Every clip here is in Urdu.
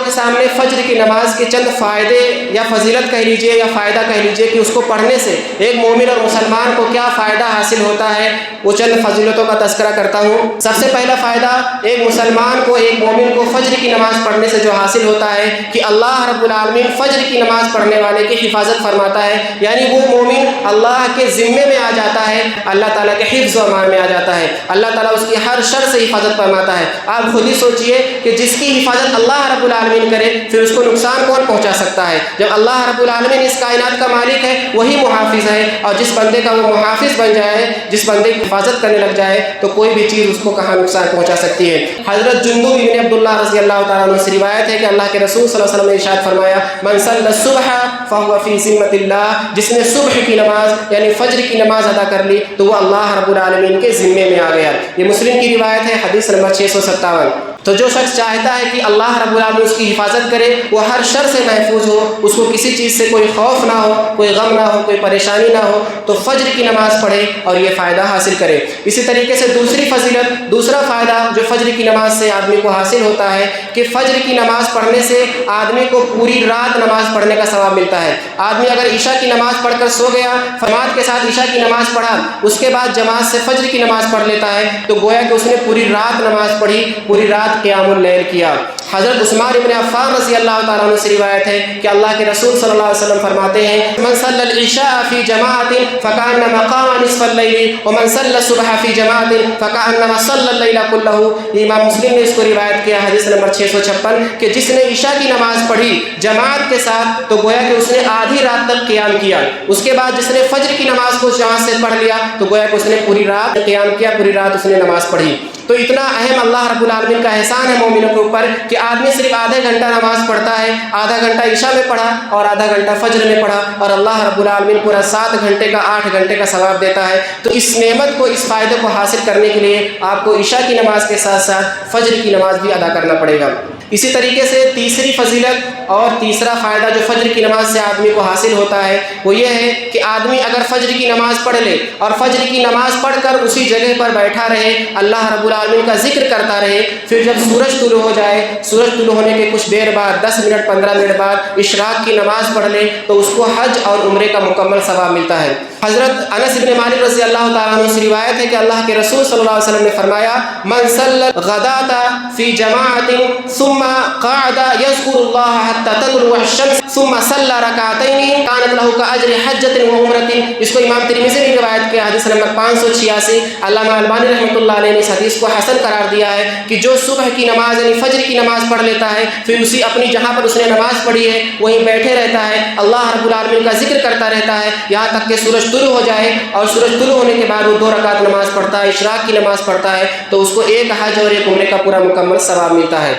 کے سامنے فجر کی نماز کے چند فائدے یا فضیلت کہہ لیجئے یا فائدہ کہہ لیجئے کہ اس کو پڑھنے سے ایک مومن اور مسلمان کو کیا فائدہ حاصل ہوتا ہے، وہ چند فضیلتوں کا تذکرہ کرتا ہوں۔ سب سے پہلا فائدہ ایک مسلمان کو، ایک مومن کو فجر کی نماز پڑھنے سے جو حاصل ہوتا ہے کہ اللہ رب العالمین فجر کی نماز پڑھنے والے کی حفاظت فرماتا ہے، یعنی وہ مومن اللہ کے ذمے میں آ جاتا ہے، اللہ تعالیٰ کے حفظ و امان میں آ جاتا ہے، اللہ تعالیٰ اس کی ہر شر سے حفاظت فرماتا ہے۔ آپ خود ہی سوچئے کہ جس کی حفاظت اللہ رب العالمین کرے پھر اس کو نقصان کون پہنچا سکتا ہے؟ جب اللہ رب العالمین اس کائنات کا مالک ہے وہی محافظ ہے، اور جس بندے کا وہ محافظ بن جائے، جس بندے کی حفاظت کرنے لگ جائے تو کوئی بھی چیز اس کو کہاں نقصان پہنچا سکتی ہے۔ حضرت جندب بن عبداللہ رضی اللہ تعالیٰ عنہ سے روایت ہے کہ اللہ کے رسول صلی اللہ علیہ وسلم نے ارشاد فرمایا، من صلی الصبح فهو فی ذمۃ اللہ، جس نے صبح کی نماز یعنی فجر کی نماز ادا کر لی تو وہ اللہ رب العالمین کے ذمے میں آ گیا۔ یہ مسلم کی روایت ہے، حدیث نمبر 657۔ تو جو شخص چاہتا ہے کہ اللہ رب العالمین اس کی حفاظت کرے، وہ ہر شر سے محفوظ ہو، اس کو کسی چیز سے کوئی خوف نہ ہو، کوئی غم نہ ہو، کوئی پریشانی نہ ہو، تو فجر کی نماز پڑھے اور یہ فائدہ حاصل کرے۔ اسی طریقے سے دوسری فضیلت، دوسرا فائدہ جو فجر کی نماز سے آدمی کو حاصل ہوتا ہے کہ فجر کی نماز پڑھنے سے آدمی کو پوری رات نماز پڑھنے کا ثواب ملتا ہے۔ آدمی اگر عشاء کی نماز پڑھ کر سو گیا، جماعت کے ساتھ عشاء کی نماز پڑھا، اس کے بعد جماعت سے فجر کی نماز پڑھ لیتا ہے تو گویا کہ اس نے پوری رات نماز پڑھی، پوری رات قیام اللیل کیا۔ حضرت عثمان بن عفان رضی اللہ تعالیٰ عنہ سے روایت ہے کہ اللہ کے رسول صلی اللہ علیہ وسلم فرماتے ہیں، من صلی العشاء فی جماعت فکأنما قام نصف اللیل ومن صلی الصبح فی جماعت فکأنما صلی اللیل کلہ۔ امام مسلم نے اس کو روایت کیا، حدیث نمبر 656، کہ جس نے عشاء کی نماز پڑھی جماعت کے ساتھ تو گویا کہ اس نے آدھی رات تک قیام کیا، اس کے بعد جس نے فجر کی نماز کو جماعت سے پڑھ لیا تو گویا کہ اس نے پوری رات قیام کیا، پوری رات اس نے نماز پڑھی۔ تو اتنا اہم اللہ رب العالمین کا احسان ہے مومنوں کے اوپر کہ آدمی صرف آدھے گھنٹہ نماز پڑھتا ہے، آدھا گھنٹہ عشاء میں پڑھا اور آدھا گھنٹہ فجر میں پڑھا، اور اللہ رب العالمین پورا 7 گھنٹے کا 8 گھنٹے کا ثواب دیتا ہے۔ تو اس نعمت کو، اس فائدے کو حاصل کرنے کے لیے آپ کو عشاء کی نماز کے ساتھ ساتھ فجر کی نماز بھی ادا کرنا پڑے گا۔ اسی طریقے سے تیسری فضیلت اور تیسرا فائدہ جو فجر کی نماز سے آدمی کو حاصل ہوتا ہے وہ یہ ہے کہ آدمی اگر فجر کی نماز پڑھ لے اور فجر کی نماز پڑھ کر اسی جگہ پر بیٹھا رہے، اللہ رب العالمین کا ذکر کرتا رہے، پھر جب سورج طلوع ہو جائے، سورج طلوع ہونے کے کچھ دیر بعد 10 منٹ 15 منٹ بعد اشراق کی نماز پڑھ لے تو اس کو حج اور عمرے کا مکمل ثواب ملتا ہے۔ حضرت انس بن مالک رضی اللہ تعالیٰ عنہ سے روایت ہے کہ اللہ کے رسول صلی اللہ علیہ وسلم نے فرمایا، من صلی الغداۃ فی جماعت ثم قعد یذکر اللہ حتی تطلع الشمس ثم صلی رکعتین کانت لہ کاجر حجۃ وعمرۃ۔ اس کو امام ترمذی نے روایت کیا، حدیث نمبر 586۔ علامہ البانی رحمۃ اللہ علیہ نے اس حدیث کو حسن قرار دیا ہے کہ جو صبح کی نماز یعنی فجر کی نماز پڑھ لیتا ہے، پھر اسی اپنی جہاں پر اس نے نماز پڑھی ہے وہیں بیٹھے رہتا ہے، اللہ رب العالمین کا ذکر کرتا رہتا ہے یہاں تک کہ سورج طلوع ہو جائے، اور سورج طلوع ہونے کے بعد وہ 2 رکعت نماز پڑھتا ہے، اشراق کی نماز پڑھتا ہے، تو اس کو ایک حج اور ایک عمرے کا پورا مکمل ثواب ملتا ہے۔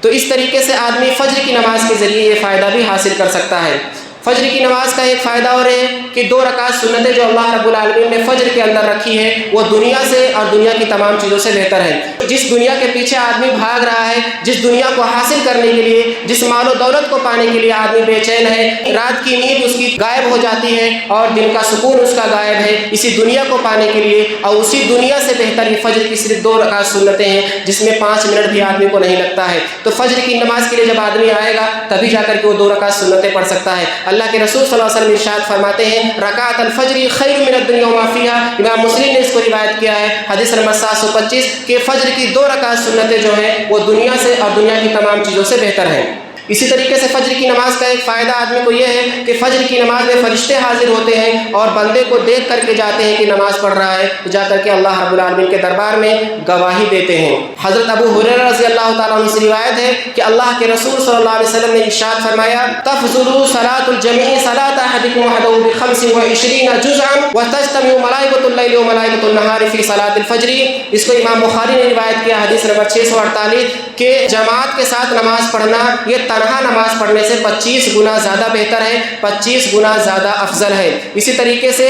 تو اس طریقے سے آدمی فجر کی نماز کے ذریعے یہ فائدہ بھی حاصل کر سکتا ہے۔ فجر کی نماز کا ایک فائدہ اور ہے کہ 2 رکعت سنتیں جو اللہ رب العالمین نے فجر کے اندر رکھی ہے وہ دنیا سے اور دنیا کی تمام چیزوں سے بہتر ہے۔ جس دنیا کے پیچھے آدمی بھاگ رہا ہے، جس دنیا کو حاصل کرنے کے لیے، جس مال و دولت کو پانے کے لیے آدمی بے چین ہے، رات کی نیند اس کی غائب ہو جاتی ہے اور دن کا سکون اس کا غائب ہے اسی دنیا کو پانے کے لیے، اور اسی دنیا سے بہتر یہ فجر کی صرف 2 رکعت سنتیں ہیں جس میں 5 منٹ بھی آدمی کو نہیں لگتا ہے۔ تو فجر کی نماز کے لیے جب آدمی آئے گا تبھی جا کر کے وہ 2 رکعت سنتیں پڑھ سکتا ہے۔ اللہ کے رسول صلی اللہ علیہ وسلم ارشاد فرماتے ہیں، رکعت الفجر خیر من الدنیا وما فیہا۔ امام مسلم نے اس کو روایت کیا ہے، حدیث نمبر 725، کہ فجر کی 2 رکعت سنتیں جو ہیں وہ دنیا سے اور دنیا کی تمام چیزوں سے بہتر ہیں۔ اسی طریقے سے فجر کی نماز کا ایک فائدہ آدمی کو یہ ہے کہ فجر کی نماز میں فرشتے حاضر ہوتے ہیں اور بندے کو دیکھ کر کے جاتے ہیں کہ نماز پڑھ رہا ہے، تو جا کر کے اللہ رب العالمین کے دربار میں گواہی دیتے ہیں۔ حضرت ابو ہریرہ رضی اللہ تعالیٰ عنہ سے روایت ہے کہ اللہ کے رسول صلی اللہ علیہ وسلم نے ارشاد فرمایا، تفضل صلاۃ الجمع صلاۃ احدکم وحدہ ب25 جزءا وتجتمع ملائکۃ اللیل وملائکۃ النہار فی صلاۃ الفجر۔ اس کو امام بخاری نے روایت کیا، حدیث نمبر 648، کہ جماعت کے ساتھ نماز پڑھنا یہ تنہا نماز پڑھنے سے 25 گنا زیادہ بہتر ہے، 25 گنا زیادہ افضل ہے۔ اسی طریقے سے